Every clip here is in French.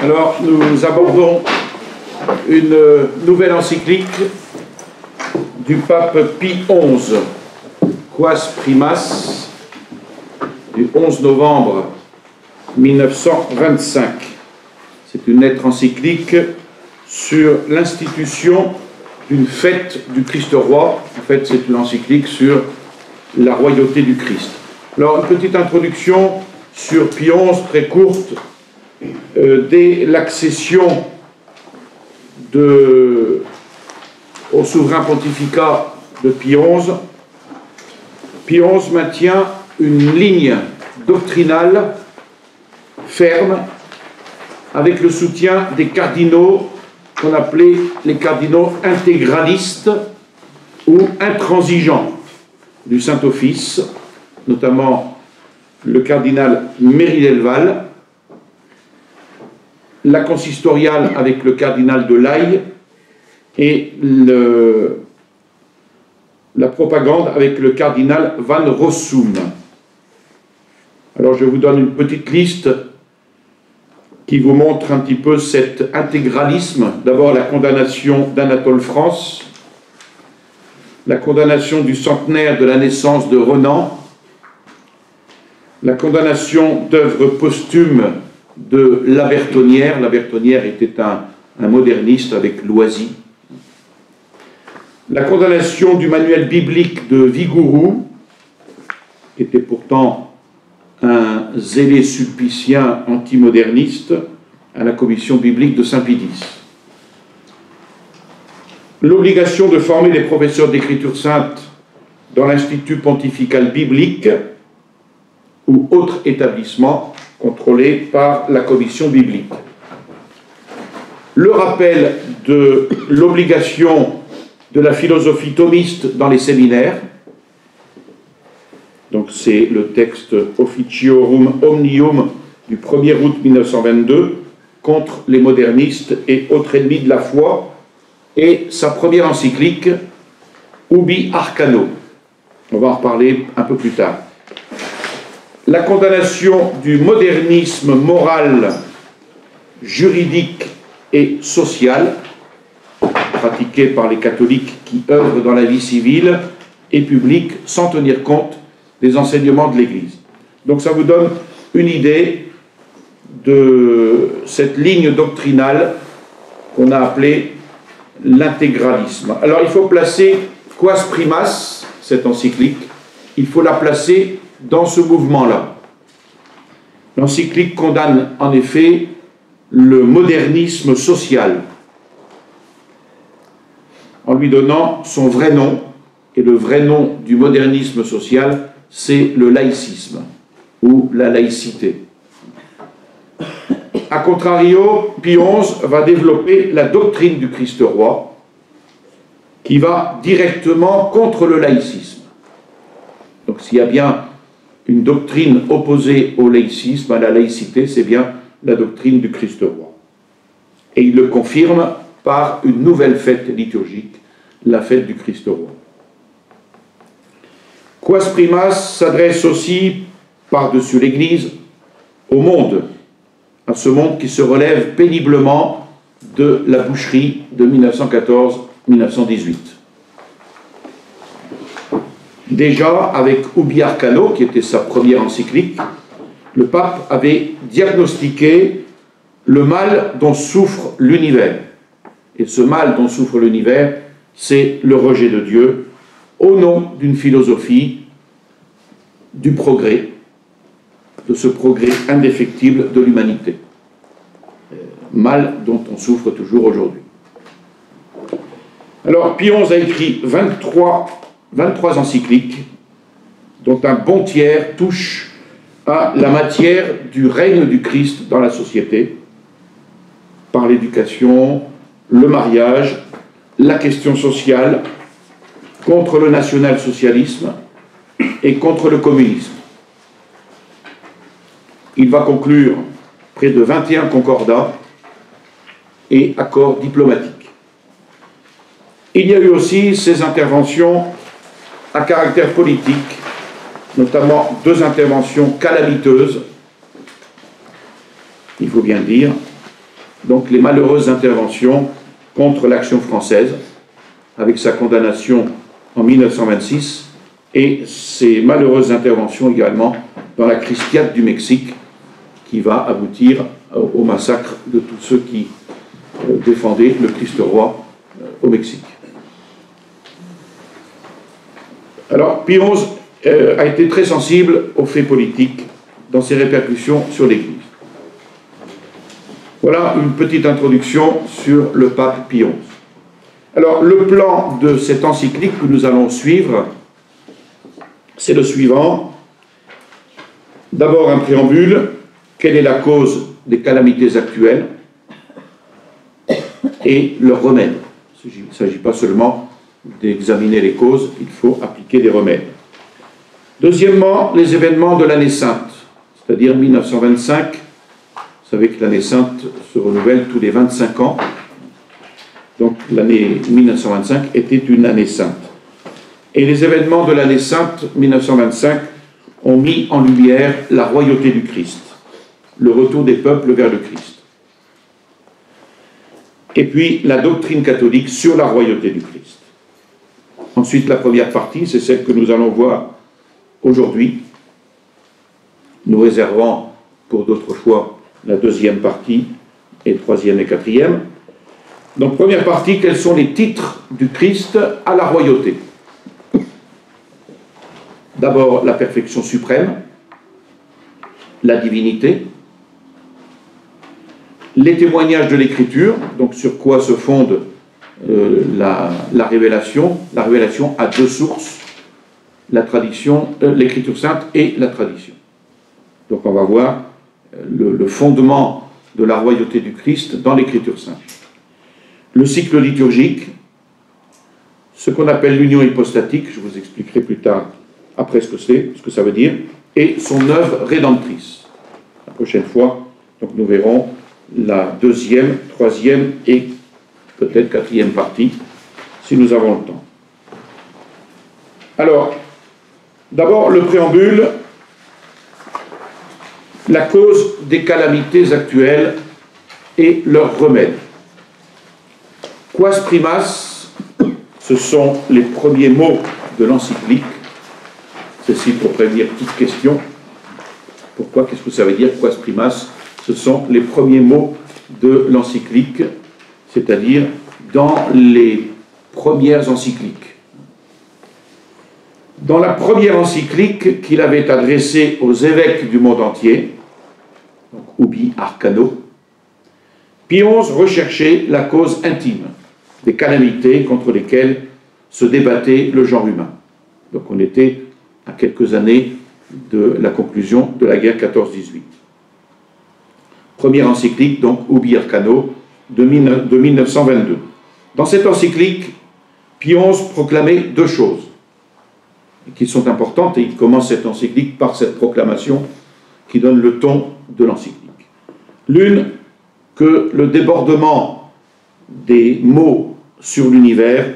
Alors, nous abordons une nouvelle encyclique du pape Pie XI, Quas Primas, du 11 novembre 1925. C'est une lettre encyclique sur l'institution d'une fête du Christ roi. En fait, c'est une encyclique sur la royauté du Christ. Alors, une petite introduction sur Pie XI, très courte. Dès l'accession au souverain pontificat de Pie XI, Pie XI maintient une ligne doctrinale ferme avec le soutien des cardinaux qu'on appelait les cardinaux intégralistes ou intransigeants du Saint-Office, notamment le cardinal Méry-Delval, la consistoriale avec le cardinal de Laï et la propagande avec le cardinal Van Rossum. Alors je vous donne une petite liste qui vous montre un petit peu cet intégralisme. D'abord la condamnation d'Anatole France, la condamnation du centenaire de la naissance de Renan, la condamnation d'œuvres posthumes de La Bertonnière. La Bertonnière était un moderniste avec Loisy. La condamnation du manuel biblique de Vigouroux, qui était pourtant un zélé sulpicien antimoderniste, à la commission biblique de Saint-Pédis. L'obligation de former les professeurs d'écriture sainte dans l'Institut pontifical biblique ou autre établissement contrôlé par la commission biblique. Le rappel de l'obligation de la philosophie thomiste dans les séminaires, donc c'est le texte Officiorum Omnium du 1er août 1922 contre les modernistes et autres ennemis de la foi, et sa première encyclique Ubi Arcano. On va en reparler un peu plus tard. La condamnation du modernisme moral, juridique et social pratiqué par les catholiques qui œuvrent dans la vie civile et publique sans tenir compte des enseignements de l'Église. Donc ça vous donne une idée de cette ligne doctrinale qu'on a appelée l'intégralisme. Alors il faut placer Quas Primas, cette encyclique, il faut la placer dans ce mouvement-là. L'encyclique condamne en effet le modernisme social en lui donnant son vrai nom, et le vrai nom du modernisme social, c'est le laïcisme ou la laïcité. A contrario, Pie XI va développer la doctrine du Christ roi qui va directement contre le laïcisme. Donc s'il y a bien une doctrine opposée au laïcisme, à la laïcité, c'est bien la doctrine du Christ roi. Et il le confirme par une nouvelle fête liturgique, la fête du Christ roi. Quas Primas s'adresse aussi, par-dessus l'Église, au monde, à ce monde qui se relève péniblement de la boucherie de 1914-1918. Déjà, avec Ubi Arcano, qui était sa première encyclique, le pape avait diagnostiqué le mal dont souffre l'univers. Et ce mal dont souffre l'univers, c'est le rejet de Dieu, au nom d'une philosophie du progrès, de ce progrès indéfectible de l'humanité. Mal dont on souffre toujours aujourd'hui. Alors, Pie XI a écrit 23 encycliques, dont un bon tiers touche à la matière du règne du Christ dans la société, par l'éducation, le mariage, la question sociale, contre le national-socialisme et contre le communisme. Il va conclure près de 21 concordats et accords diplomatiques. Il y a eu aussi ces interventions à caractère politique, notamment 2 interventions calamiteuses, il faut bien le dire, donc les malheureuses interventions contre l'Action française, avec sa condamnation en 1926, et ces malheureuses interventions également dans la crise Piat du Mexique, qui va aboutir au massacre de tous ceux qui défendaient le Christ roi au Mexique. Alors, Pie XI a été très sensible aux faits politiques dans ses répercussions sur l'Église. Voilà une petite introduction sur le pape Pie XI. Alors, le plan de cette encyclique que nous allons suivre, c'est le suivant. D'abord, un préambule. Quelle est la cause des calamités actuelles et leurs remèdes? Il ne s'agit pas seulement d'examiner les causes, il faut appliquer des remèdes. Deuxièmement, les événements de l'année sainte, c'est-à-dire 1925. Vous savez que l'année sainte se renouvelle tous les 25 ans. Donc l'année 1925 était une année sainte. Et les événements de l'année sainte 1925 ont mis en lumière la royauté du Christ, le retour des peuples vers le Christ. Et puis la doctrine catholique sur la royauté du Christ. Ensuite, la première partie, c'est celle que nous allons voir aujourd'hui. Nous réservons pour d'autres fois la deuxième partie, et troisième et quatrième. Donc, première partie, quels sont les titres du Christ à la royauté? D'abord, la perfection suprême, la divinité, les témoignages de l'Écriture, donc sur quoi se fonde la révélation. La révélation a deux sources, la tradition, l'Écriture sainte et la tradition. Donc on va voir le fondement de la royauté du Christ dans l'Écriture sainte. Le cycle liturgique, ce qu'on appelle l'union hypostatique, je vous expliquerai plus tard après ce que ça veut dire, et son œuvre rédemptrice. La prochaine fois, donc nous verrons la deuxième, troisième et peut-être quatrième partie, si nous avons le temps. Alors, d'abord le préambule, la cause des calamités actuelles et leurs remèdes. Quas primas, ce sont les premiers mots de l'encyclique. Ceci pour prévenir toute question. Pourquoi? Qu'est-ce que ça veut dire, quas primas? Ce sont les premiers mots de l'encyclique, c'est-à-dire dans les premières encycliques. Dans la première encyclique qu'il avait adressée aux évêques du monde entier, donc Ubi Arcano, Pie XI recherchait la cause intime des calamités contre lesquelles se débattait le genre humain. Donc on était à quelques années de la conclusion de la guerre 14-18. Première encyclique, donc Ubi Arcano, de 1922. Dans cette encyclique, Pie XI proclamait deux choses qui sont importantes, et il commence cette encyclique par cette proclamation qui donne le ton de l'encyclique. L'une, que le débordement des maux sur l'univers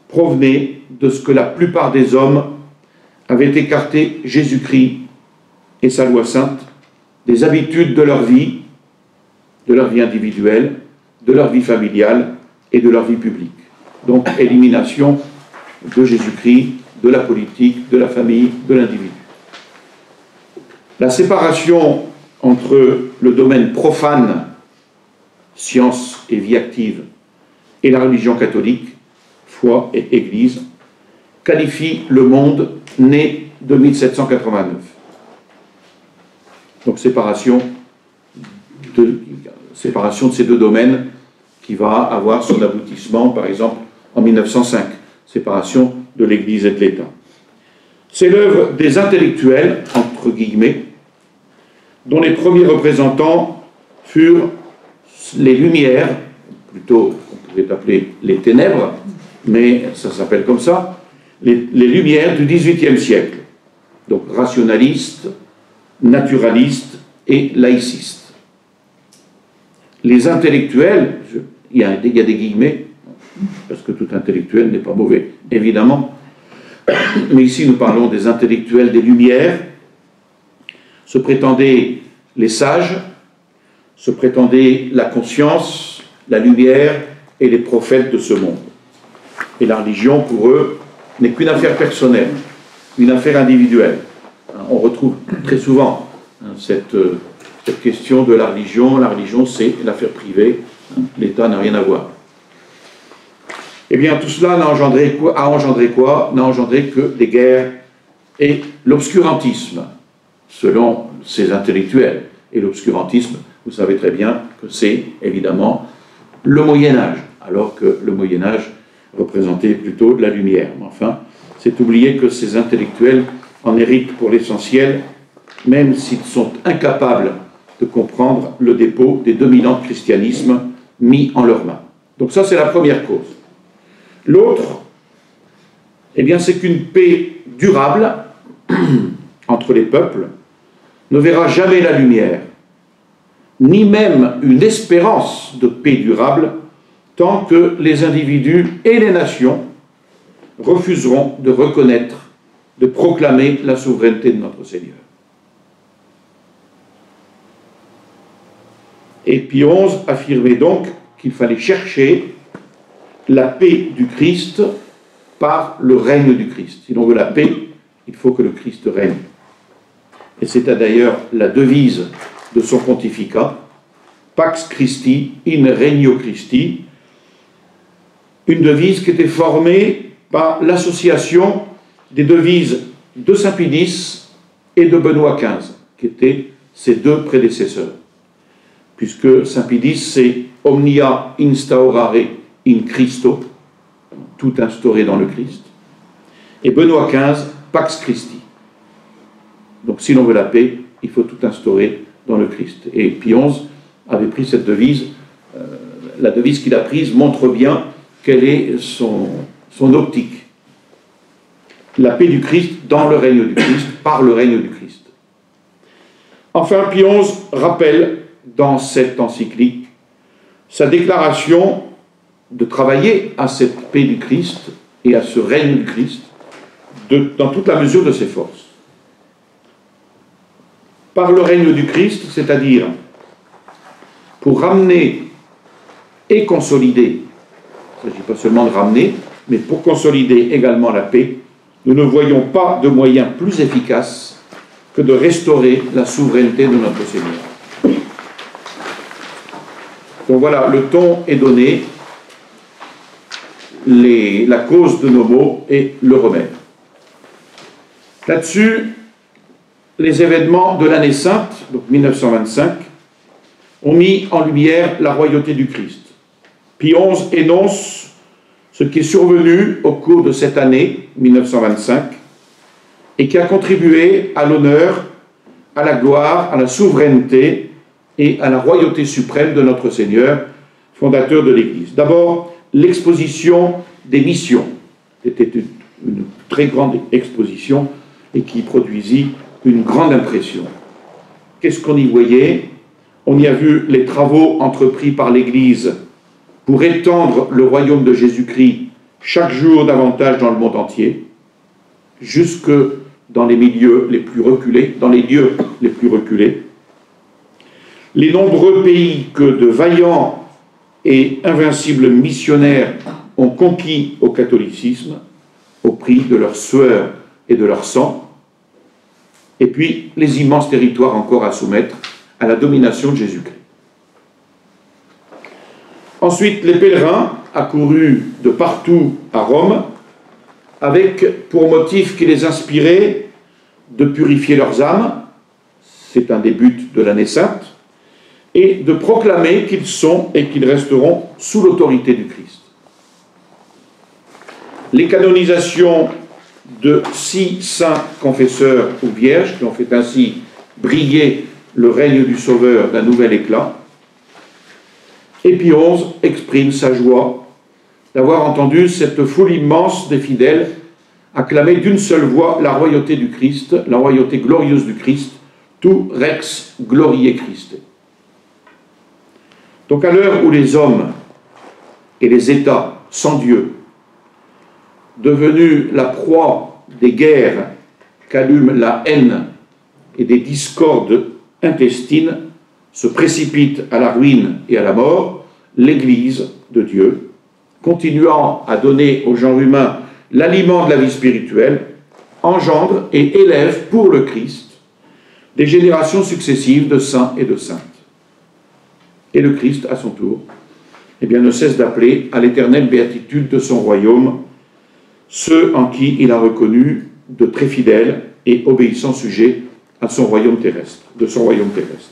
provenait de ce que la plupart des hommes avaient écarté Jésus-Christ et sa loi sainte des habitudes de leur vie individuelle, de leur vie familiale et de leur vie publique. Donc, élimination de Jésus-Christ, de la politique, de la famille, de l'individu. La séparation entre le domaine profane, science et vie active, et la religion catholique, foi et Église, qualifie le monde né de 1789. Donc séparation de ces deux domaines qui va avoir son aboutissement, par exemple, en 1905, séparation de l'Église et de l'État. C'est l'œuvre des intellectuels, entre guillemets, dont les premiers représentants furent les Lumières, plutôt on pourrait appeler les Ténèbres, mais ça s'appelle comme ça, les Lumières du XVIIIe siècle, donc rationalistes, naturalistes et laïcistes. Les intellectuels, il y a des guillemets, parce que tout intellectuel n'est pas mauvais, évidemment, mais ici nous parlons des intellectuels des Lumières, se prétendaient les sages, se prétendaient la conscience, la lumière et les prophètes de ce monde. Et la religion, pour eux, n'est qu'une affaire personnelle, une affaire individuelle. On retrouve très souvent cette question de la religion. La religion, c'est l'affaire privée. L'État n'a rien à voir. Eh bien, tout cela n'a engendré quoi? N'a engendré que des guerres et l'obscurantisme, selon ces intellectuels. Et l'obscurantisme, vous savez très bien que c'est évidemment le Moyen-Âge, alors que le Moyen-Âge représentait plutôt la lumière. Mais enfin, c'est oublier que ces intellectuels en héritent pour l'essentiel, même s'ils sont incapables de comprendre le dépôt des 2000 ans de christianisme mis en leurs mains. Donc ça, c'est la première cause. L'autre, eh bien, c'est qu'une paix durable entre les peuples ne verra jamais la lumière, ni même une espérance de paix durable, tant que les individus et les nations refuseront de reconnaître, de proclamer la souveraineté de notre Seigneur. Et Pie XI affirmait donc qu'il fallait chercher la paix du Christ par le règne du Christ. Si l'on veut la paix, il faut que le Christ règne. Et c'était d'ailleurs la devise de son pontificat, Pax Christi in Regno Christi, une devise qui était formée par l'association des devises de Saint Pie X et de Benoît XV, qui étaient ses deux prédécesseurs. Puisque Saint Pie X, c'est Omnia instaurare in Christo, tout instauré dans le Christ, et Benoît XV, Pax Christi. Donc si l'on veut la paix, il faut tout instaurer dans le Christ. Et Pie XI avait pris cette devise. La devise qu'il a prise montre bien quelle est son optique. La paix du Christ dans le règne du Christ, par le règne du Christ. Enfin, Pie XI rappelle dans cette encyclique sa déclaration de travailler à cette paix du Christ et à ce règne du Christ dans toute la mesure de ses forces. Par le règne du Christ, c'est-à-dire pour ramener et consolider, il ne s'agit pas seulement de ramener, mais pour consolider également la paix, nous ne voyons pas de moyen plus efficace que de restaurer la souveraineté de notre Seigneur. Donc voilà, le ton est donné, la cause de nos maux et le remède. Là-dessus, les événements de l'année sainte, donc 1925, ont mis en lumière la royauté du Christ. Pie XI énonce ce qui est survenu au cours de cette année 1925 et qui a contribué à l'honneur, à la gloire, à la souveraineté et à la royauté suprême de notre Seigneur, fondateur de l'Église. D'abord, l'exposition des missions. C'était une très grande exposition et qui produisit une grande impression. Qu'est-ce qu'on y voyait? On y a vu les travaux entrepris par l'Église pour étendre le royaume de Jésus-Christ chaque jour davantage dans le monde entier, jusque dans les milieux les plus reculés, dans les lieux les plus reculés. Les nombreux pays que de vaillants et invincibles missionnaires ont conquis au catholicisme, au prix de leur sueur et de leur sang, et puis les immenses territoires encore à soumettre à la domination de Jésus-Christ. Ensuite, les pèlerins accourus de partout à Rome, avec pour motif qui les inspirait de purifier leurs âmes, c'est un des buts de l'année sainte, et de proclamer qu'ils sont et qu'ils resteront sous l'autorité du Christ. Les canonisations de 6 saints confesseurs ou vierges qui ont fait ainsi briller le règne du Sauveur d'un nouvel éclat. Et Pie XI exprime sa joie d'avoir entendu cette foule immense des fidèles acclamer d'une seule voix la royauté du Christ, la royauté glorieuse du Christ, tu rex gloriae Christe. Donc à l'heure où les hommes et les États sans Dieu, devenus la proie des guerres qu'allume la haine et des discordes intestines, se précipite à la ruine et à la mort, l'Église de Dieu, continuant à donner au genre humain l'aliment de la vie spirituelle, engendre et élève pour le Christ des générations successives de saints et de saintes. Et le Christ, à son tour, eh bien, ne cesse d'appeler à l'éternelle béatitude de son royaume ceux en qui il a reconnu de très fidèles et obéissants sujets à son royaume terrestre, de son royaume terrestre.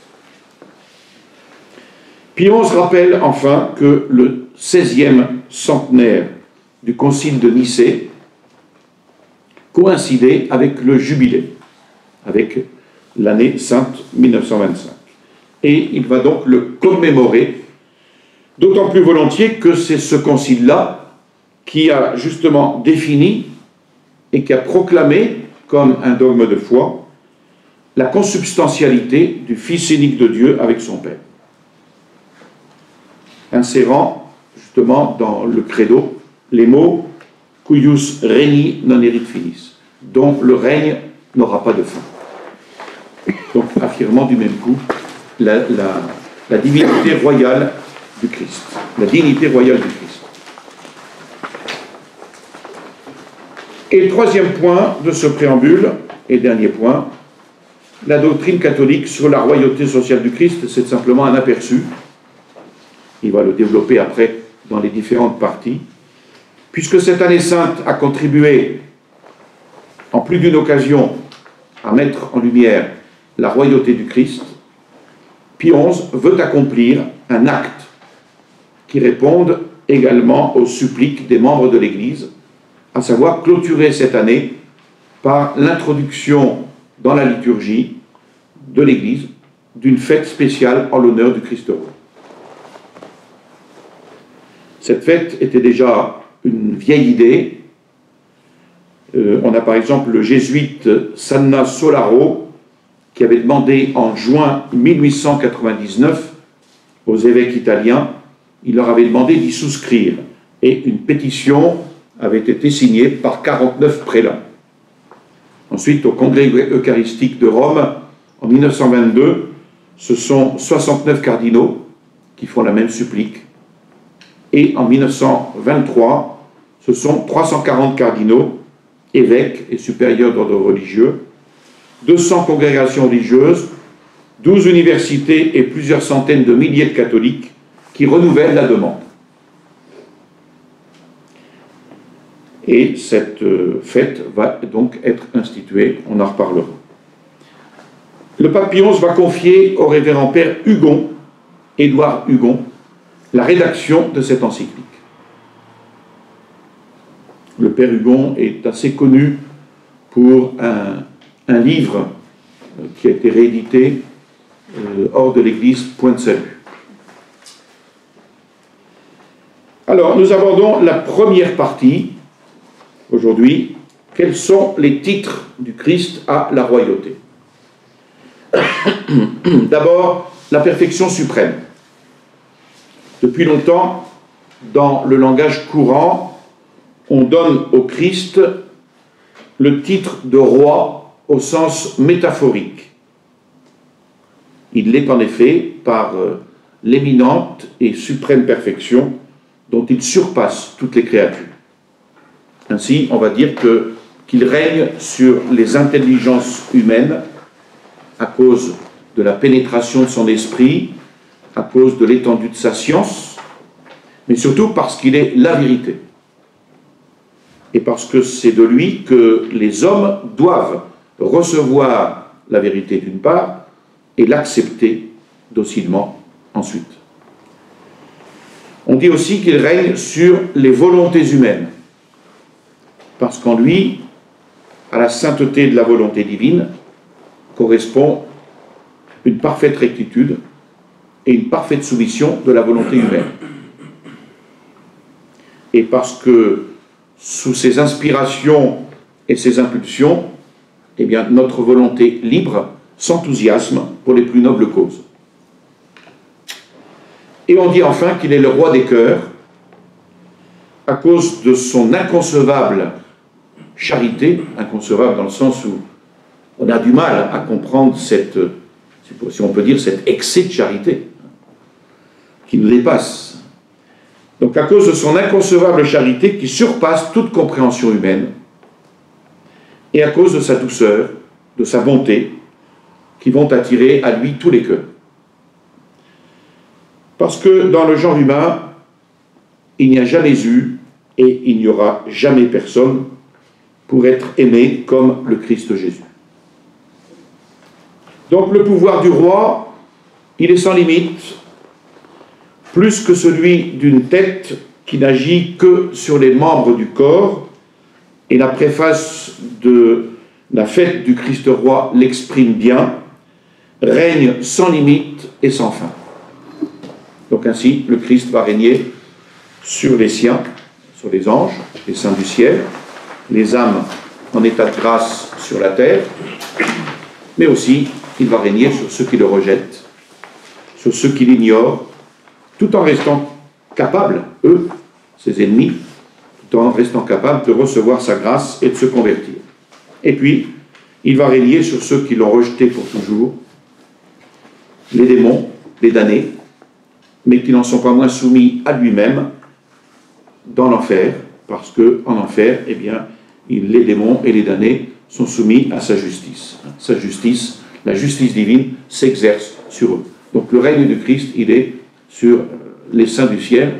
Pie XI rappelle enfin que le 16e centenaire du concile de Nicée coïncidait avec le jubilé, avec l'année sainte 1925. Et il va donc le commémorer, d'autant plus volontiers que c'est ce concile-là qui a justement défini et qui a proclamé comme un dogme de foi la consubstantialité du Fils unique de Dieu avec son Père, insérant justement dans le credo les mots « cuius regni non erit finis », dont le règne n'aura pas de fin. Donc affirmant du même coup la divinité royale du Christ, la dignité royale du Christ. Et le troisième point de ce préambule, et dernier point, la doctrine catholique sur la royauté sociale du Christ, c'est simplement un aperçu. Il va le développer après dans les différentes parties. Puisque cette année sainte a contribué, en plus d'une occasion, à mettre en lumière la royauté du Christ, Pie XI veut accomplir un acte qui réponde également aux suppliques des membres de l'Église, à savoir clôturer cette année par l'introduction dans la liturgie de l'Église d'une fête spéciale en l'honneur du Christ roi. Cette fête était déjà une vieille idée. On a par exemple le jésuite Sanna Solaro qui avait demandé en juin 1899 aux évêques italiens, il leur avait demandé d'y souscrire. Et une pétition avait été signée par 49 prélats. Ensuite, au Congrès eucharistique de Rome, en 1922, ce sont 69 cardinaux qui font la même supplique. Et en 1923, ce sont 340 cardinaux, évêques et supérieurs d'ordre religieux, 200 congrégations religieuses, 12 universités et plusieurs centaines de milliers de catholiques qui renouvellent la demande. Et cette fête va donc être instituée, on en reparlera. Le pape Pie XI va confier au révérend père Hugon, Édouard Hugon, la rédaction de cette encyclique. Le père Hugon est assez connu pour un livre qui a été réédité hors de l'Église, Point de salut. Alors, nous abordons la première partie aujourd'hui. Quels sont les titres du Christ à la royauté? D'abord, la perfection suprême. Depuis longtemps, dans le langage courant, on donne au Christ le titre de roi au sens métaphorique. Il l'est en effet par l'éminente et suprême perfection dont il surpasse toutes les créatures. Ainsi, on va dire qu'il règne sur les intelligences humaines à cause de la pénétration de son esprit, à cause de l'étendue de sa science, mais surtout parce qu'il est la vérité. Et parce que c'est de lui que les hommes doivent recevoir la vérité d'une part et l'accepter docilement ensuite. On dit aussi qu'il règne sur les volontés humaines, parce qu'en lui, à la sainteté de la volonté divine, correspond une parfaite rectitude et une parfaite soumission de la volonté humaine. Et parce que sous ses inspirations et ses impulsions, eh bien, notre volonté libre s'enthousiasme pour les plus nobles causes. Et on dit enfin qu'il est le roi des cœurs, à cause de son inconcevable charité, inconcevable dans le sens où on a du mal à comprendre cette si on peut dire cet excès de charité qui nous dépasse. Donc à cause de son inconcevable charité qui surpasse toute compréhension humaine, et à cause de sa douceur, de sa bonté, qui vont attirer à lui tous les cœurs. Parce que dans le genre humain, il n'y a jamais eu et il n'y aura jamais personne pour être aimé comme le Christ Jésus. Donc le pouvoir du roi, il est sans limite, plus que celui d'une tête qui n'agit que sur les membres du corps, et la préface de la fête du Christ roi l'exprime bien, règne sans limite et sans fin. Donc ainsi, le Christ va régner sur les siens, sur les anges, les saints du ciel, les âmes en état de grâce sur la terre, mais aussi il va régner sur ceux qui le rejettent, sur ceux qui l'ignorent, tout en restant capables, eux, ses ennemis, tout en restant capables de recevoir sa grâce et de se convertir. Et puis, il va régner sur ceux qui l'ont rejeté pour toujours, les démons, les damnés, mais qui n'en sont pas moins soumis à lui-même dans l'enfer, parce qu'en enfer, eh bien, les démons et les damnés sont soumis à sa justice. Sa justice, la justice divine, s'exerce sur eux. Donc le règne de Christ, il est sur les saints du ciel,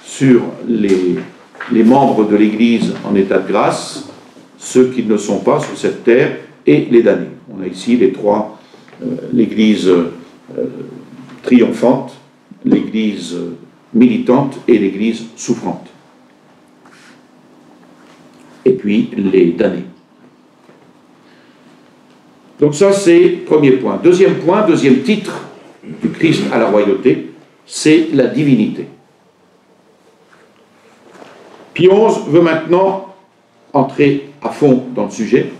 sur les membres de l'Église en état de grâce, ceux qui ne sont pas sur cette terre, et les damnés. On a ici les trois, l'Église triomphante, l'Église militante et l'Église souffrante. Et puis les damnés. Donc ça, c'est le premier point. Deuxième point, deuxième titre du Christ à la royauté, c'est la divinité. Pie XI veut maintenant entrer à fond dans le sujet,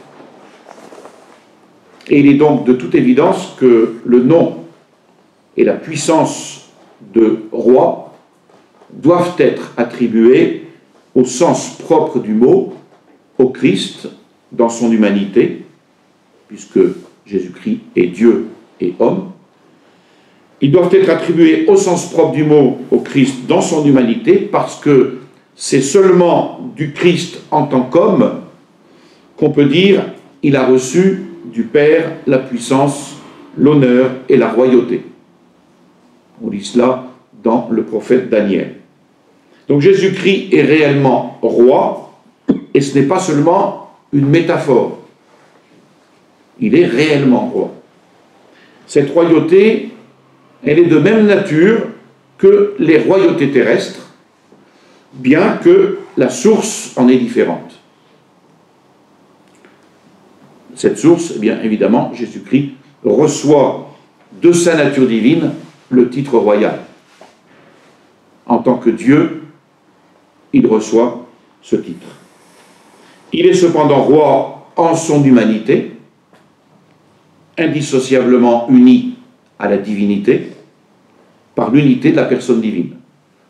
et il est donc de toute évidence que le nom et la puissance de roi doivent être attribués au sens propre du mot, au Christ dans son humanité, puisque Jésus-Christ est Dieu et homme. Ils doivent être attribués au sens propre du mot au Christ dans son humanité, parce que c'est seulement du Christ en tant qu'homme qu'on peut dire il a reçu du Père la puissance, l'honneur et la royauté. On lit cela dans le prophète Daniel. Donc Jésus-Christ est réellement roi, et ce n'est pas seulement une métaphore. Il est réellement roi. Cette royauté, elle est de même nature que les royautés terrestres, bien que la source en est différente. Cette source, eh bien évidemment, Jésus-Christ reçoit de sa nature divine le titre royal. En tant que Dieu, il reçoit ce titre. Il est cependant roi en son humanité, indissociablement uni à la divinité, par l'unité de la personne divine.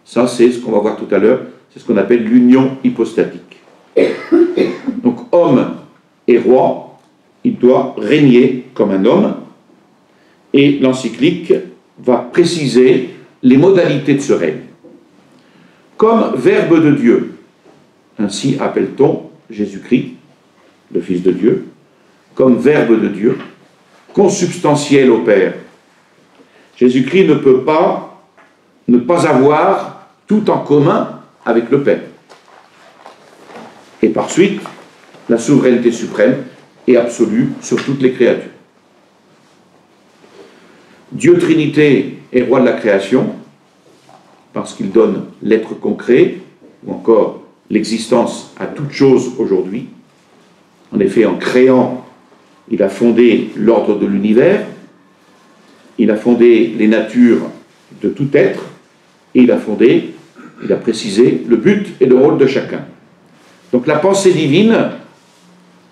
Ça, c'est ce qu'on va voir tout à l'heure, c'est ce qu'on appelle l'union hypostatique. Donc, homme et roi, il doit régner comme un homme, et l'encyclique va préciser les modalités de ce règne. Comme Verbe de Dieu, ainsi appelle-t-on Jésus-Christ, le Fils de Dieu, comme Verbe de Dieu, consubstantiel au Père. Jésus-Christ ne peut pas ne pas avoir tout en commun avec le Père. Et par suite, la souveraineté suprême est absolue sur toutes les créatures. Dieu Trinité est roi de la création, parce qu'il donne l'être concret, ou encore l'existence à toute chose aujourd'hui. En effet, en créant, il a fondé l'ordre de l'univers, il a fondé les natures de tout être, et il a précisé le but et le rôle de chacun. Donc la pensée divine,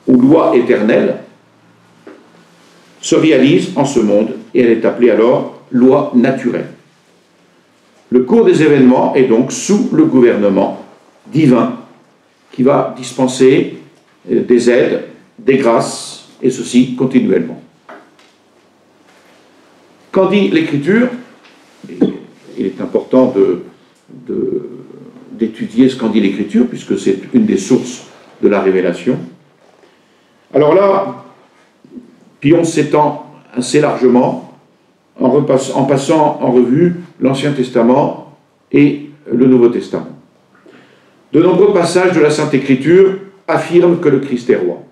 ou loi éternelle, se réalise en ce monde, et elle est appelée alors loi naturelle. Le cours des événements est donc sous le gouvernement divin qui va dispenser des aides, des grâces, et ceci continuellement. Qu'en dit l'Écriture? Il est important d'étudier ce qu'en dit l'Écriture, puisque c'est une des sources de la révélation. Alors là, Pion s'étend assez largement en passant en revue l'Ancien Testament et le Nouveau Testament. De nombreux passages de la Sainte Écriture affirment que le Christ est roi.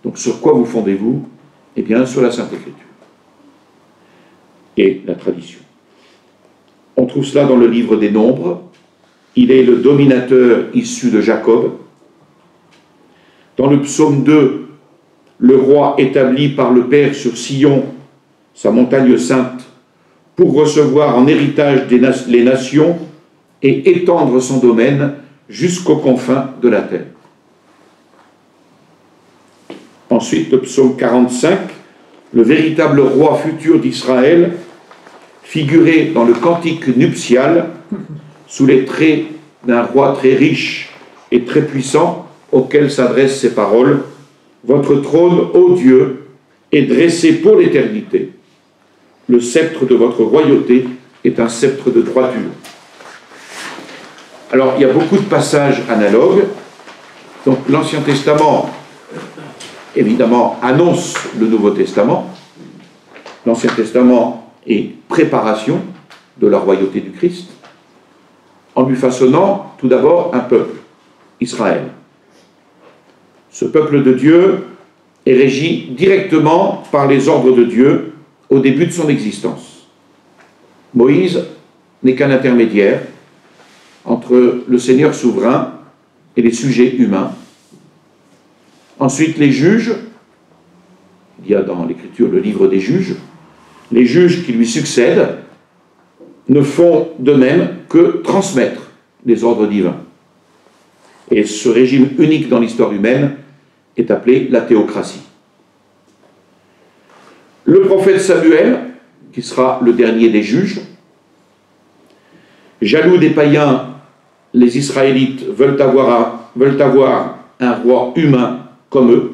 Donc sur quoi vous fondez-vous? Eh bien, sur la Sainte Écriture et la tradition. On trouve cela dans le livre des Nombres. Il est le dominateur issu de Jacob. Dans le psaume 2, le roi établi par le Père sur Sion, sa montagne sainte, pour recevoir en héritage les nations et étendre son domaine jusqu'aux confins de la terre. Ensuite, le psaume 45, le véritable roi futur d'Israël, figuré dans le cantique nuptial, sous les traits d'un roi très riche et très puissant, auquel s'adressent ces paroles: « Votre trône, ô Dieu, est dressé pour l'éternité. Le sceptre de votre royauté est un sceptre de droiture. » Alors, il y a beaucoup de passages analogues. Donc, l'Ancien Testament, évidemment, annonce le Nouveau Testament. L'Ancien Testament est préparation de la royauté du Christ, en lui façonnant tout d'abord un peuple, Israël. Ce peuple de Dieu est régi directement par les ordres de Dieu au début de son existence. Moïse n'est qu'un intermédiaire entre le Seigneur souverain et les sujets humains. Ensuite, les juges, il y a dans l'Écriture le livre des juges, les juges qui lui succèdent ne font de même que transmettre les ordres divins. Et ce régime unique dans l'histoire humaine est appelé la théocratie. Le prophète Samuel, qui sera le dernier des juges, jaloux des païens, les Israélites veulent avoir un roi humain comme eux.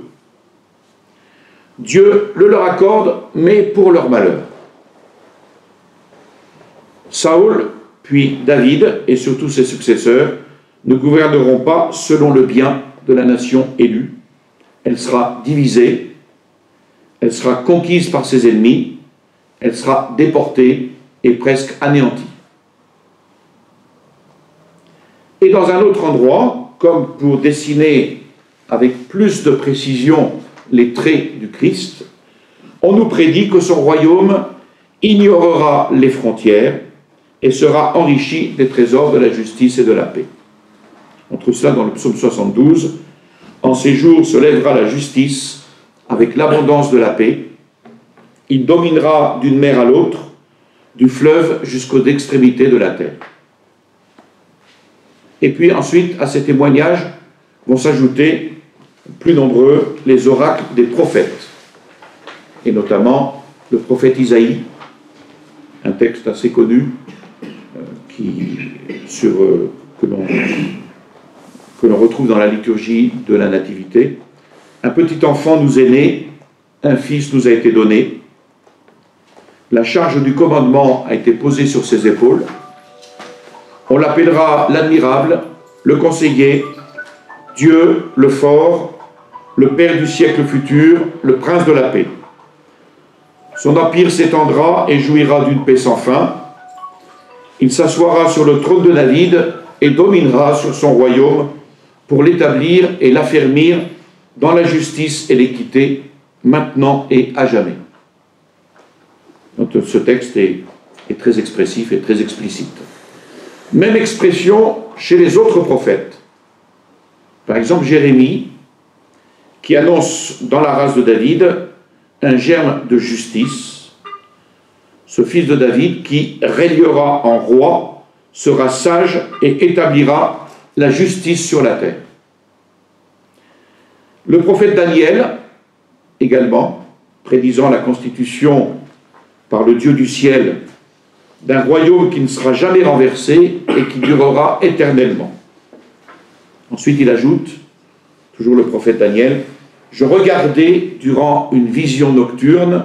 Dieu le leur accorde, mais pour leur malheur. Saül, puis David, et surtout ses successeurs, ne gouverneront pas selon le bien de la nation élue. Elle sera divisée, elle sera conquise par ses ennemis, elle sera déportée et presque anéantie. Et dans un autre endroit, comme pour dessiner avec plus de précision les traits du Christ, on nous prédit que son royaume ignorera les frontières et sera enrichi des trésors de la justice et de la paix. On trouve cela dans le psaume 72. En ces jours se lèvera la justice avec l'abondance de la paix. Il dominera d'une mer à l'autre, du fleuve jusqu'aux extrémités de la terre. Et puis ensuite, à ces témoignages vont s'ajouter plus nombreux les oracles des prophètes, et notamment le prophète Isaïe, un texte assez connu que l'on retrouve dans la liturgie de la Nativité. Un petit enfant nous est né, un fils nous a été donné, la charge du commandement a été posée sur ses épaules, on l'appellera l'admirable, le conseiller, Dieu, le fort, le Père du siècle futur, le prince de la paix. Son empire s'étendra et jouira d'une paix sans fin. Il s'assoira sur le trône de David et dominera sur son royaume pour l'établir et l'affermir dans la justice et l'équité, maintenant et à jamais. Donc, ce texte est très expressif et très explicite. Même expression chez les autres prophètes. Par exemple, Jérémie, qui annonce dans la race de David un germe de justice. Ce fils de David qui régnera en roi, sera sage et établira la justice sur la terre. Le prophète Daniel, également, prédisant la constitution par le Dieu du ciel d'un royaume qui ne sera jamais renversé et qui durera éternellement. Ensuite, il ajoute, toujours le prophète Daniel, « Je regardais durant une vision nocturne,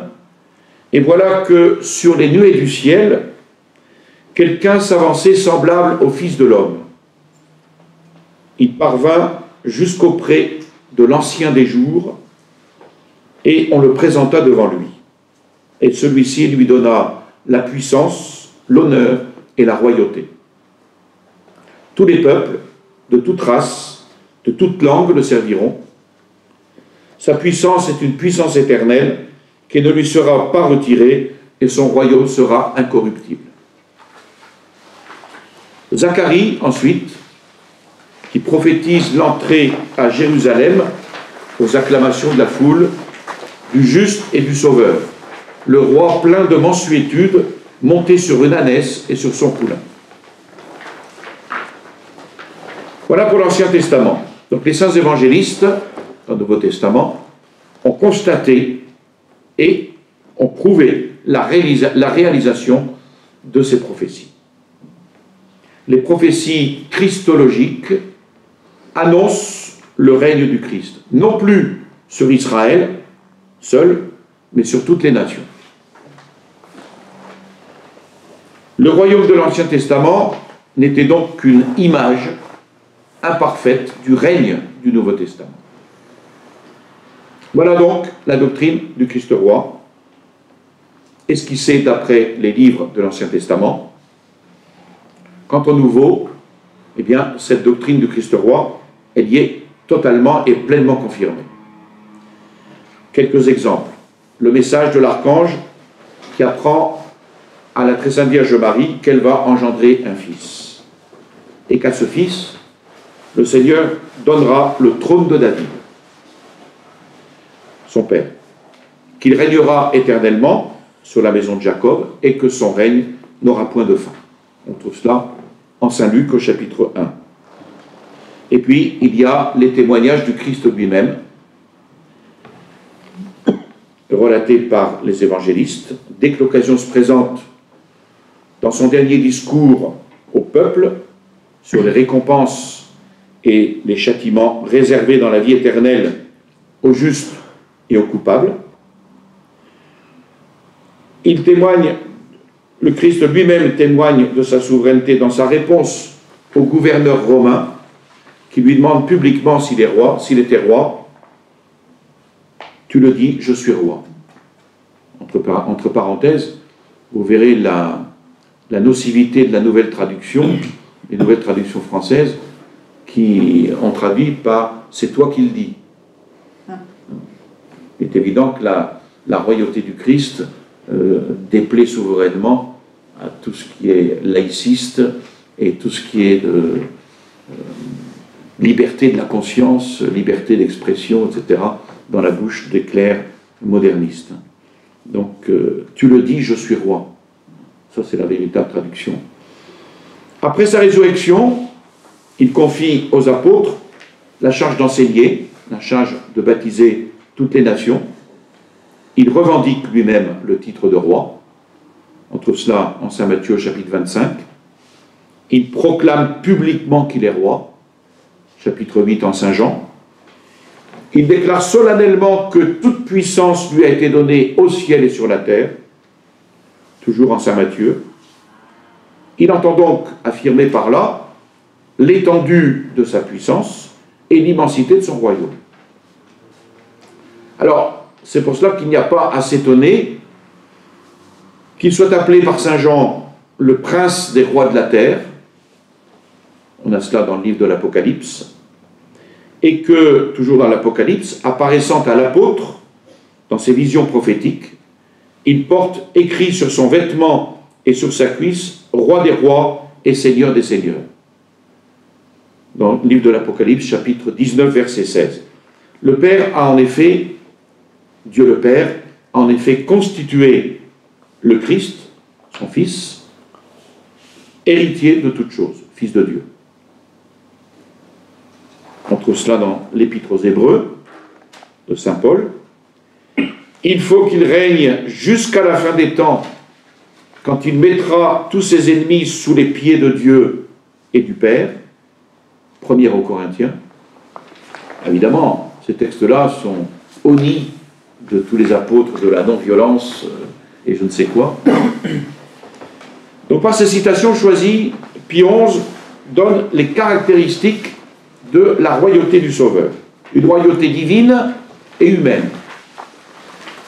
Et voilà que sur les nuées du ciel, quelqu'un s'avançait semblable au Fils de l'homme. Il parvint jusqu'auprès de l'Ancien des jours, et on le présenta devant lui. Et celui-ci lui donna la puissance, l'honneur et la royauté. Tous les peuples, de toute race, de toute langue le serviront. Sa puissance est une puissance éternelle qui ne lui sera pas retirée, et son royaume sera incorruptible. Zacharie, ensuite, qui prophétise l'entrée à Jérusalem aux acclamations de la foule, du juste et du sauveur, le roi plein de mansuétude, monté sur une ânesse et sur son poulain. Voilà pour l'Ancien Testament. Donc les saints évangélistes, dans le Nouveau Testament, ont constaté et ont prouvé la réalisation de ces prophéties. Les prophéties christologiques annoncent le règne du Christ, non plus sur Israël seul, mais sur toutes les nations. Le royaume de l'Ancien Testament n'était donc qu'une image imparfaite du règne du Nouveau Testament. Voilà donc la doctrine du Christ roi, esquissée d'après les livres de l'Ancien Testament. Quant au Nouveau, eh bien, cette doctrine du Christ roi, elle y est totalement et pleinement confirmée. Quelques exemples. Le message de l'archange qui apprend à la très sainte Vierge Marie qu'elle va engendrer un fils. Et qu'à ce fils, le Seigneur donnera le trône de David, son père, qu'il régnera éternellement sur la maison de Jacob et que son règne n'aura point de fin. On trouve cela en Saint Luc au chapitre 1. Et puis, il y a les témoignages du Christ lui-même, relatés par les évangélistes. Dès que l'occasion se présente, dans son dernier discours au peuple, sur les récompenses et les châtiments réservés dans la vie éternelle aux justes et aux coupables, il témoigne, le Christ lui-même témoigne de sa souveraineté dans sa réponse au gouverneur romain qui lui demande publiquement s'il est roi, s'il était roi. Tu le dis, je suis roi. Entre parenthèses, vous verrez la nocivité de la nouvelle traduction, les nouvelles traductions françaises, qui ont traduit par « c'est toi qui le dis ». Il est évident que la royauté du Christ déplaît souverainement à tout ce qui est laïciste et tout ce qui est de liberté de la conscience, liberté d'expression, etc., dans la bouche des clercs modernistes. Donc, tu le dis, je suis roi. Ça, c'est la véritable traduction. Après sa résurrection, il confie aux apôtres la charge d'enseigner, la charge de baptiser toutes les nations. Il revendique lui-même le titre de roi. On trouve cela en Saint Matthieu, chapitre 25. Il proclame publiquement qu'il est roi, chapitre 8 en Saint Jean. Il déclare solennellement que toute puissance lui a été donnée au ciel et sur la terre, toujours en Saint Matthieu. Il entend donc affirmer par là l'étendue de sa puissance et l'immensité de son royaume. Alors, c'est pour cela qu'il n'y a pas à s'étonner qu'il soit appelé par Saint Jean le prince des rois de la terre. On a cela dans le livre de l'Apocalypse. Et que, toujours dans l'Apocalypse, apparaissant à l'apôtre, dans ses visions prophétiques, il porte écrit sur son vêtement et sur sa cuisse, roi des rois et seigneur des seigneurs. Dans le livre de l'Apocalypse, chapitre 19, verset 16. Le Père a en effet, Dieu le Père, a en effet constitué le Christ, son Fils, héritier de toutes choses, Fils de Dieu. On trouve cela dans l'Épître aux Hébreux de saint Paul. Il faut qu'il règne jusqu'à la fin des temps, quand il mettra tous ses ennemis sous les pieds de Dieu et du Père. 1er aux Corinthiens. Évidemment, ces textes-là sont honnis de tous les apôtres de la non-violence et je ne sais quoi. Donc par ces citations choisies, Pie XI donne les caractéristiques de la royauté du Sauveur. Une royauté divine et humaine.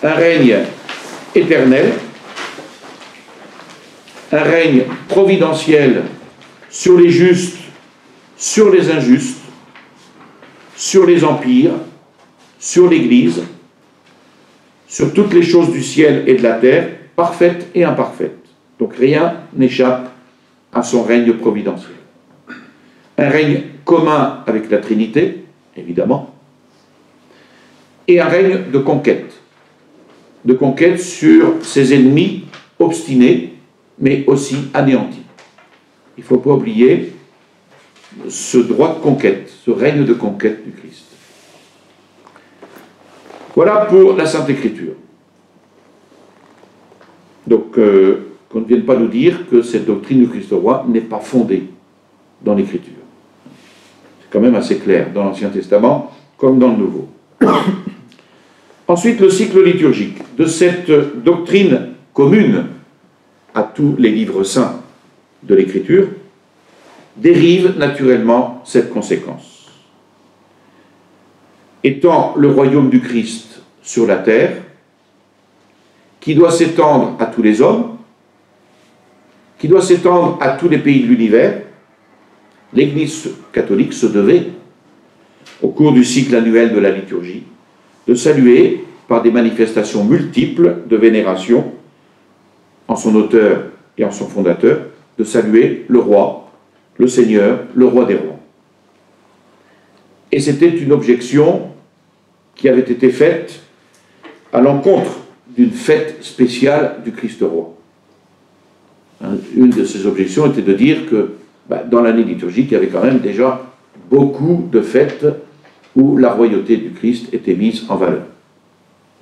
Un règne éternel, un règne providentiel sur les justes, sur les injustes, sur les empires, sur l'Église, sur toutes les choses du ciel et de la terre, parfaites et imparfaites. Donc rien n'échappe à son règne providentiel. Un règne commun avec la Trinité, évidemment, et un règne de conquête sur ses ennemis obstinés, mais aussi anéantis. Il ne faut pas oublier ce droit de conquête, ce règne de conquête du Christ. Voilà pour la Sainte Écriture. Donc, qu'on ne vienne pas nous dire que cette doctrine du Christ roi n'est pas fondée dans l'Écriture. C'est quand même assez clair dans l'Ancien Testament comme dans le Nouveau. Ensuite, le cycle liturgique. De cette doctrine commune à tous les livres saints de l'Écriture dérive naturellement cette conséquence. Étant le royaume du Christ sur la terre, qui doit s'étendre à tous les hommes, qui doit s'étendre à tous les pays de l'univers, l'Église catholique se devait, au cours du cycle annuel de la liturgie, de saluer par des manifestations multiples de vénération, en son auteur et en son fondateur, de saluer le roi, le Seigneur, le roi des rois. Et c'était une objection qui avait été faite à l'encontre d'une fête spéciale du Christ roi. Une de ces objections était de dire que dans l'année liturgique, il y avait quand même déjà beaucoup de fêtes où la royauté du Christ était mise en valeur.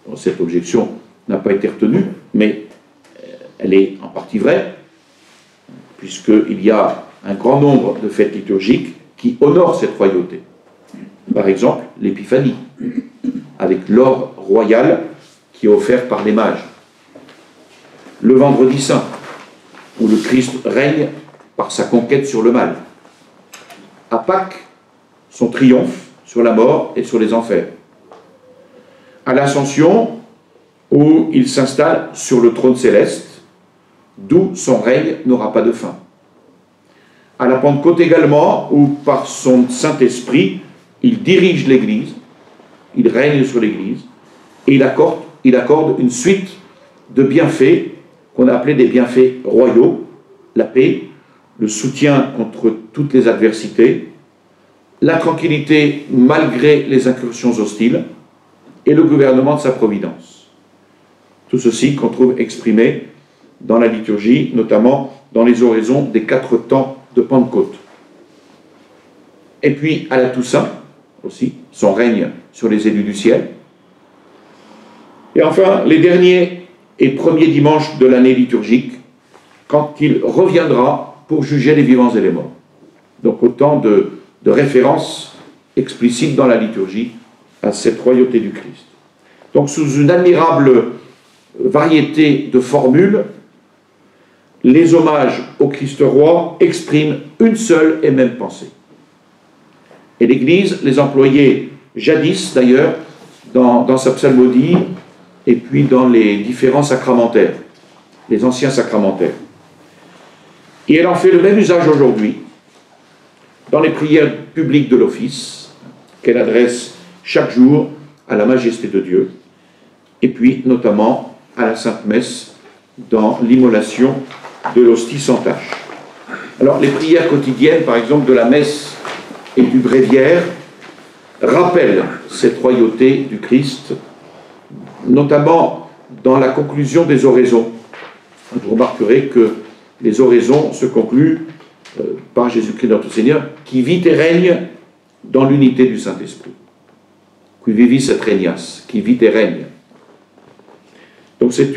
Bon, cette objection n'a pas été retenue, mais elle est en partie vraie, puisqu'il y a un grand nombre de fêtes liturgiques qui honorent cette royauté. Par exemple, l'Épiphanie, avec l'or royal qui est offert par les mages. Le Vendredi Saint, où le Christ règne par sa conquête sur le mal. À Pâques, son triomphe sur la mort et sur les enfers. À l'Ascension, où il s'installe sur le trône céleste, d'où son règne n'aura pas de fin. À la Pentecôte également, où par son Saint-Esprit, il dirige l'Église, il règne sur l'Église, et il accorde une suite de bienfaits qu'on a appelés des bienfaits royaux, la paix, le soutien contre toutes les adversités, la tranquillité malgré les incursions hostiles, et le gouvernement de sa providence. Tout ceci qu'on trouve exprimé dans la liturgie, notamment dans les oraisons des 4 temps de Pentecôte. Et puis à la Toussaint, aussi, son règne sur les élus du ciel. Et enfin, les derniers et premiers dimanches de l'année liturgique, quand il reviendra pour juger les vivants et les morts. Donc autant de références explicites dans la liturgie à cette royauté du Christ. Donc sous une admirable variété de formules, les hommages au Christ roi expriment une seule et même pensée. Et l'Église les employait jadis d'ailleurs dans sa psalmodie et puis dans les différents sacramentaires, les anciens sacramentaires. Et elle en fait le même usage aujourd'hui dans les prières publiques de l'office qu'elle adresse chaque jour à la majesté de Dieu, et puis notamment à la Sainte Messe dans l'immolation de l'hostie sans tache. Alors les prières quotidiennes, par exemple de la messe et du bréviaire, rappellent cette royauté du Christ, notamment dans la conclusion des oraisons. Vous remarquerez que les oraisons se concluent par Jésus-Christ notre Seigneur, qui vit et règne dans l'unité du Saint-Esprit. Qui vivis et régnas, qui vit et règne. Donc c'est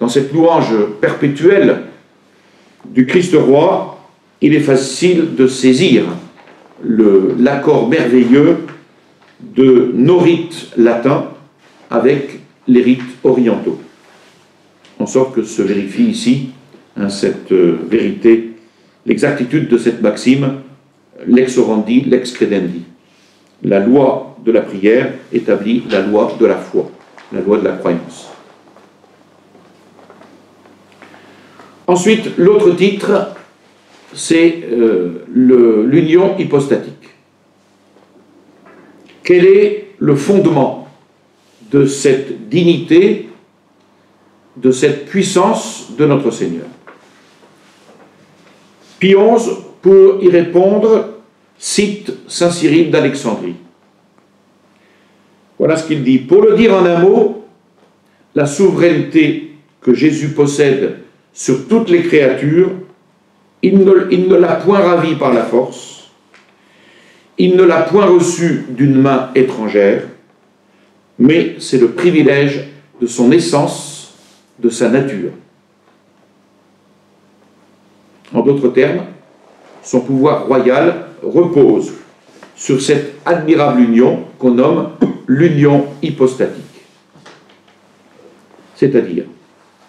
dans cette louange perpétuelle du Christ roi, il est facile de saisir l'accord merveilleux de nos rites latins avec les rites orientaux. en sorte que se vérifie ici cette vérité, l'exactitude de cette maxime, lex orandi, lex credendi. La loi de la prière établit la loi de la foi, la loi de la croyance. Ensuite, l'autre titre, c'est l'union hypostatique. Quel est le fondement de cette dignité, de cette puissance de notre Seigneur? Pie XI, pour y répondre, cite saint Cyril d'Alexandrie. Voilà ce qu'il dit. Pour le dire en un mot, la souveraineté que Jésus possède sur toutes les créatures, il ne l'a point ravie par la force, il ne l'a point reçue d'une main étrangère, mais c'est le privilège de son essence, de sa nature. En d'autres termes, son pouvoir royal repose sur cette admirable union qu'on nomme l'union hypostatique. C'est-à-dire,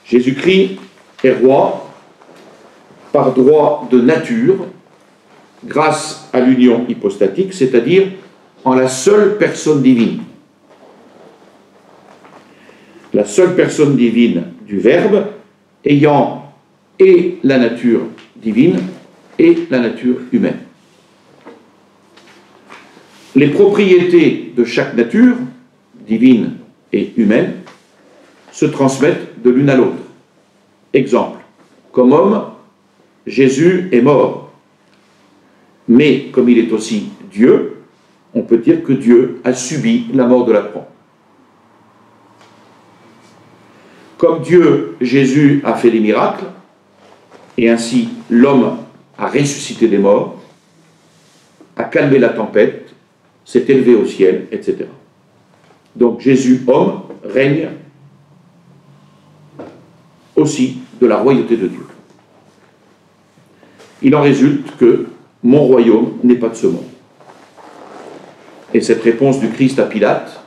Jésus-Christ est roi par droit de nature, grâce à l'union hypostatique, c'est-à-dire en la seule personne divine. La seule personne divine du Verbe ayant et la nature divine et la nature humaine. Les propriétés de chaque nature, divine et humaine, se transmettent de l'une à l'autre. Exemple, comme homme, Jésus est mort. Mais comme il est aussi Dieu, on peut dire que Dieu a subi la mort de la croix. Comme Dieu, Jésus a fait des miracles, et ainsi l'homme a ressuscité des morts, a calmé la tempête, s'est élevé au ciel, etc. Donc Jésus, homme, règne aussi de la royauté de Dieu. Il en résulte que mon royaume n'est pas de ce monde. Et cette réponse du Christ à Pilate,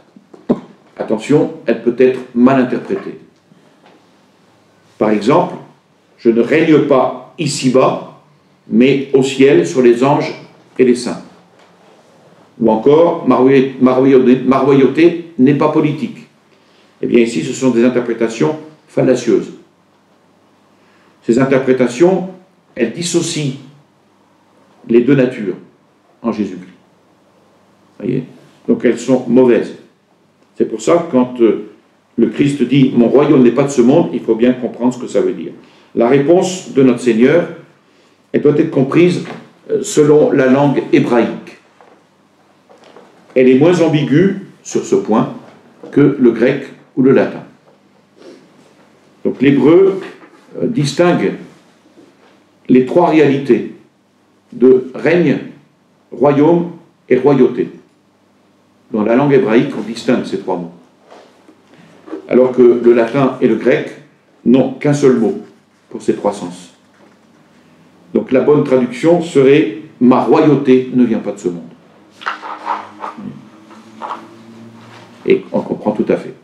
attention, elle peut être mal interprétée. Par exemple, je ne règne pas ici-bas, mais au ciel sur les anges et les saints. Ou encore, ma royauté n'est pas politique. Eh bien ici, ce sont des interprétations fallacieuses. Ces interprétations, elles dissocient les deux natures en Jésus-Christ. Voyez ? Donc elles sont mauvaises. C'est pour ça que quand le Christ dit « Mon royaume n'est pas de ce monde », il faut bien comprendre ce que ça veut dire. La réponse de notre Seigneur, elle doit être comprise selon la langue hébraïque. Elle est moins ambiguë sur ce point que le grec ou le latin. Donc l'hébreu distingue les trois réalités de règne, royaume et royauté. Dans la langue hébraïque, on distingue ces trois mots. Alors que le latin et le grec n'ont qu'un seul mot pour ces trois sens. Donc la bonne traduction serait « Ma royauté ne vient pas de ce monde ». Et on comprend tout à fait.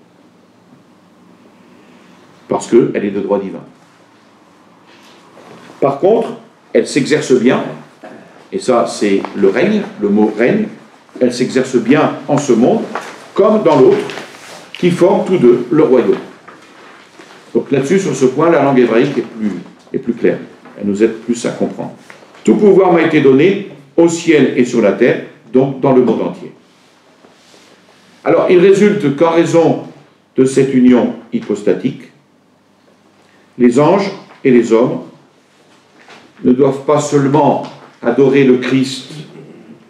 Parce qu'elle est de droit divin. Par contre, elle s'exerce bien, et ça c'est le règne, le mot règne, elle s'exerce bien en ce monde, comme dans l'autre, qui forment tous deux le royaume. Donc là-dessus, sur ce point, la langue hébraïque est plus claire. Elle nous aide plus à comprendre. Tout pouvoir m'a été donné au ciel et sur la terre, donc dans le monde entier. Alors, il résulte qu'en raison de cette union hypostatique, les anges et les hommes ne doivent pas seulement adorer le Christ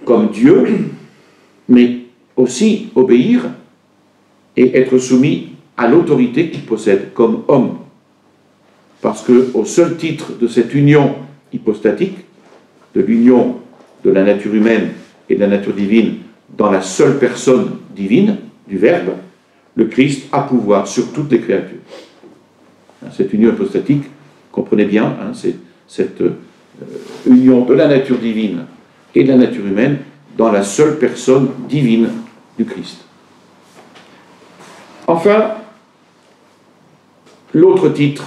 comme Dieu, mais aussi obéir et être soumis à l'autorité qu'il possède comme homme. Parce qu'au seul titre de cette union hypostatique, de l'union de la nature humaine et de la nature divine dans la seule personne divine du Verbe, le Christ a pouvoir sur toutes les créatures. Cette union hypostatique, comprenez bien, c'est cette union de la nature divine et de la nature humaine dans la seule personne divine du Christ. Enfin, L'autre titre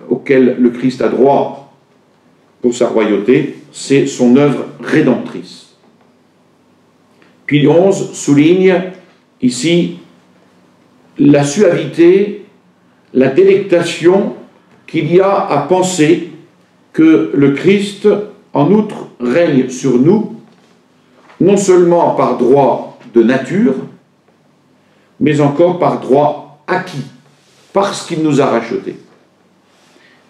auquel le Christ a droit pour sa royauté, c'est son œuvre rédemptrice. Puis 11 souligne ici la suavité, la délectation qu'il y a à penser que le Christ, en outre, règne sur nous, non seulement par droit de nature, mais encore par droit acquis, parce qu'il nous a rachetés.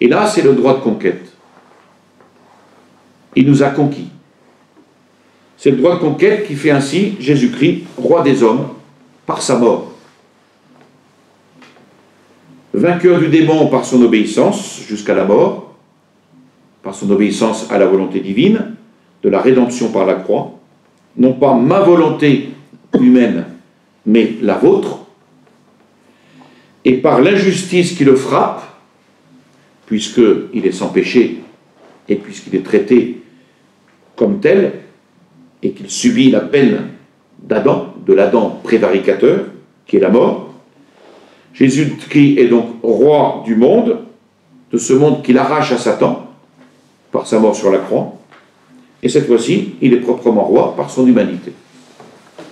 Et là, c'est le droit de conquête. Il nous a conquis. C'est le droit de conquête qui fait ainsi Jésus-Christ, roi des hommes, par sa mort. Vainqueur du démon par son obéissance jusqu'à la mort, par son obéissance à la volonté divine, de la rédemption par la croix, non pas ma volonté humaine, mais la vôtre, et par l'injustice qui le frappe, puisqu'il est sans péché, et puisqu'il est traité comme tel, et qu'il subit la peine d'Adam, de l'Adam prévaricateur, qui est la mort. Jésus-Christ est donc roi du monde, de ce monde qu'il arrache à Satan, par sa mort sur la croix, et cette fois-ci, il est proprement roi par son humanité,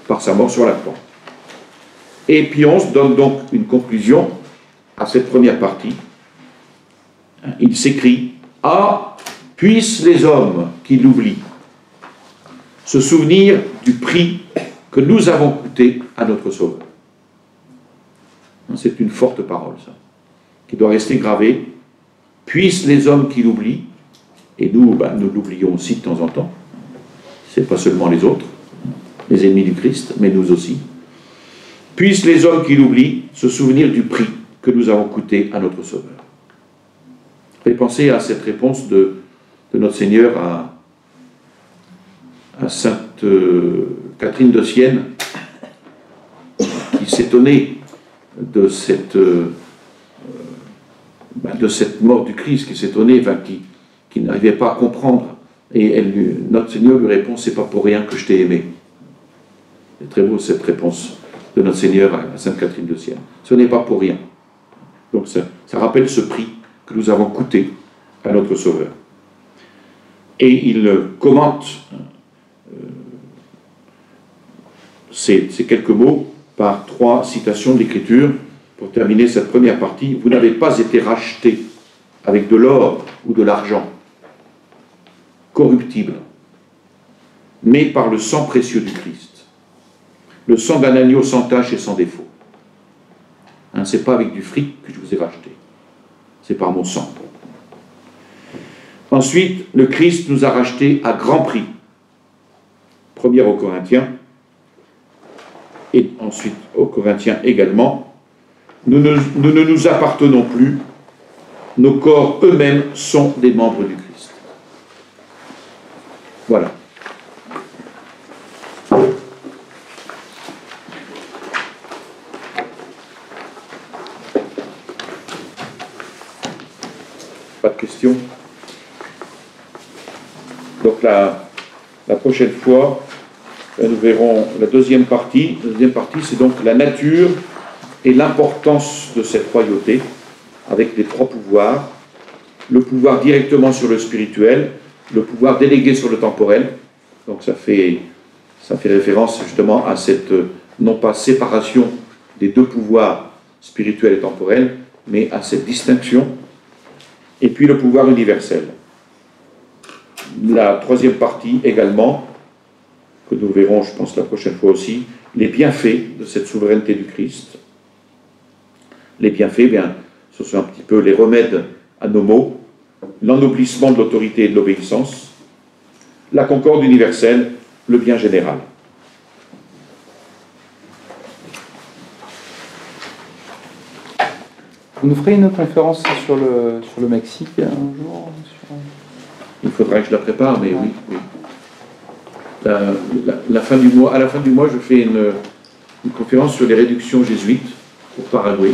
par sa mort sur la croix. Et Pie XI donne donc une conclusion à cette première partie. Il s'écrit « Ah, puissent les hommes qui l'oublient se souvenir du prix que nous avons coûté à notre Sauveur. » C'est une forte parole, ça, qui doit rester gravée. Puissent les hommes qui l'oublient, et nous, nous l'oublions aussi de temps en temps, ce n'est pas seulement les autres, les ennemis du Christ, mais nous aussi. Puissent les hommes qui l'oublient se souvenir du prix que nous avons coûté à notre Sauveur. Vous pensez à cette réponse de notre Seigneur à Sainte Catherine de Sienne, qui s'étonnait de cette mort du Christ, qui s'étonnait, qui n'arrivait pas à comprendre. Et notre Seigneur lui répond, c'est pas pour rien que je t'ai aimé. C'est très beau cette réponse de notre Seigneur à Sainte Catherine de Sienne. Ce n'est pas pour rien. Donc ça rappelle ce prix que nous avons coûté à notre Sauveur. Et il commente ces quelques mots par 3 citations de l'Écriture pour terminer cette première partie. Vous n'avez pas été rachetés avec de l'or ou de l'argent corruptible, mais par le sang précieux du Christ, le sang d'un agneau sans tache et sans défaut. Ce n'est pas avec du fric que je vous ai racheté, c'est par mon sang. Ensuite, le Christ nous a rachetés à grand prix. 1er aux Corinthiens, et ensuite aux Corinthiens également. Nous ne nous appartenons plus, nos corps eux-mêmes sont des membres du Christ. Voilà. Pas de questions? Donc la prochaine fois, nous verrons la deuxième partie. La deuxième partie, c'est donc la nature et l'importance de cette royauté, avec les 3 pouvoirs. Le pouvoir directement sur le spirituel, le pouvoir délégué sur le temporel. Donc ça fait référence justement à cette, non pas séparation des 2 pouvoirs spirituels et temporels, mais à cette distinction. Et puis le pouvoir universel. La 3e partie également, que nous verrons, je pense, la prochaine fois aussi, les bienfaits de cette souveraineté du Christ. Les bienfaits, bien, ce sont un petit peu les remèdes à nos maux, l'ennoblissement de l'autorité et de l'obéissance, la concorde universelle, le bien général. Vous nous ferez une conférence sur le Mexique un jour Il faudra que je la prépare, mais oui. La fin du mois, à la fin du mois, je fais une conférence sur les réductions jésuites au Paraguay.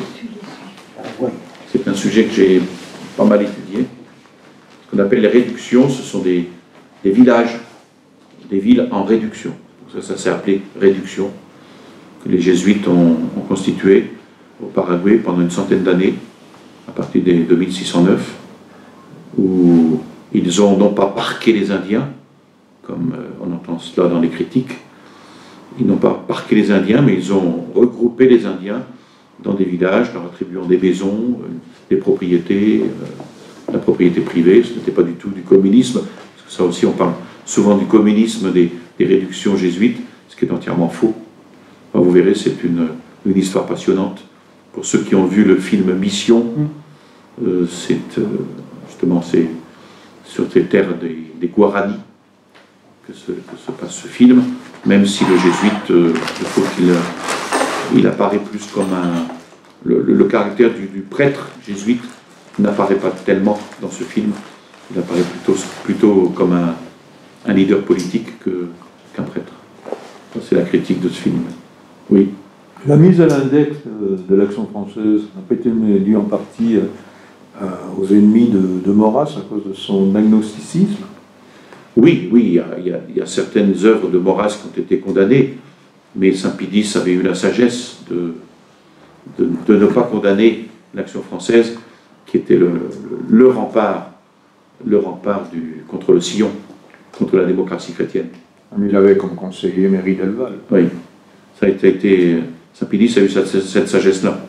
C'est un sujet que j'ai pas mal étudié. Ce qu'on appelle les réductions, ce sont des villages, des villes en réduction. Ça s'est appelé réduction, que les jésuites ont constitué au Paraguay pendant une centaine d'années, à partir de 1609, où ils ont non pas parqué les Indiens, comme on entend cela dans les critiques, ils n'ont pas parqué les Indiens, mais ils ont regroupé les Indiens dans des villages, leur attribuant des maisons, des propriétés, la propriété privée. Ce n'était pas du tout du communisme, parce que ça aussi on parle souvent du communisme des réductions jésuites, ce qui est entièrement faux. Enfin, vous verrez, c'est une histoire passionnante. Pour ceux qui ont vu le film Mission, justement c'est sur ces terres des Guaranis que se passe ce film, même si le jésuite, il faut qu'il apparaît plus comme le caractère du prêtre jésuite n'apparaît pas tellement dans ce film, il apparaît plutôt comme un leader politique qu'un prêtre. C'est la critique de ce film. Oui. La mise à l'index de l'Action française n'a pas été due en partie aux ennemis de Maurras à cause de son agnosticisme? Oui, il y a certaines œuvres de Maurras qui ont été condamnées, mais Saint-Pédis avait eu la sagesse de ne pas condamner l'Action française, qui était le rempart contre le sillon, contre la démocratie chrétienne. Mais il avait comme conseiller Méry Delval. Oui, ça a été Saint-Pédis a eu cette sagesse-là.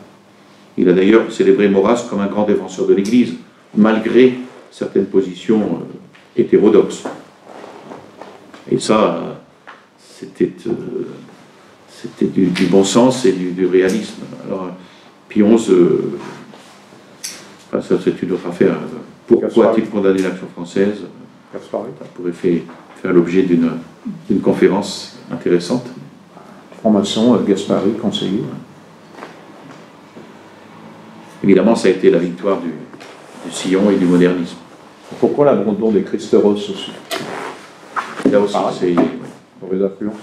Il a d'ailleurs célébré Maurras comme un grand défenseur de l'Église, malgré certaines positions hétérodoxes. Et ça, c'était du bon sens et du réalisme. Alors, Pie XI, ça c'est une autre affaire. Pourquoi a-t-il condamné l'Action française? Ça pourrait faire l'objet d'une conférence intéressante. Franc-maçon, Gaspari, conseiller. Évidemment, ça a été la victoire du sillon et du modernisme. Pourquoi l'abandon des Christeros aussi? Là aussi, c'est pour les affluences.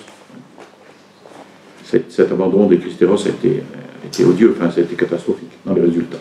Cet abandon des Christeros a été odieux, enfin, ça a été catastrophique dans les résultats.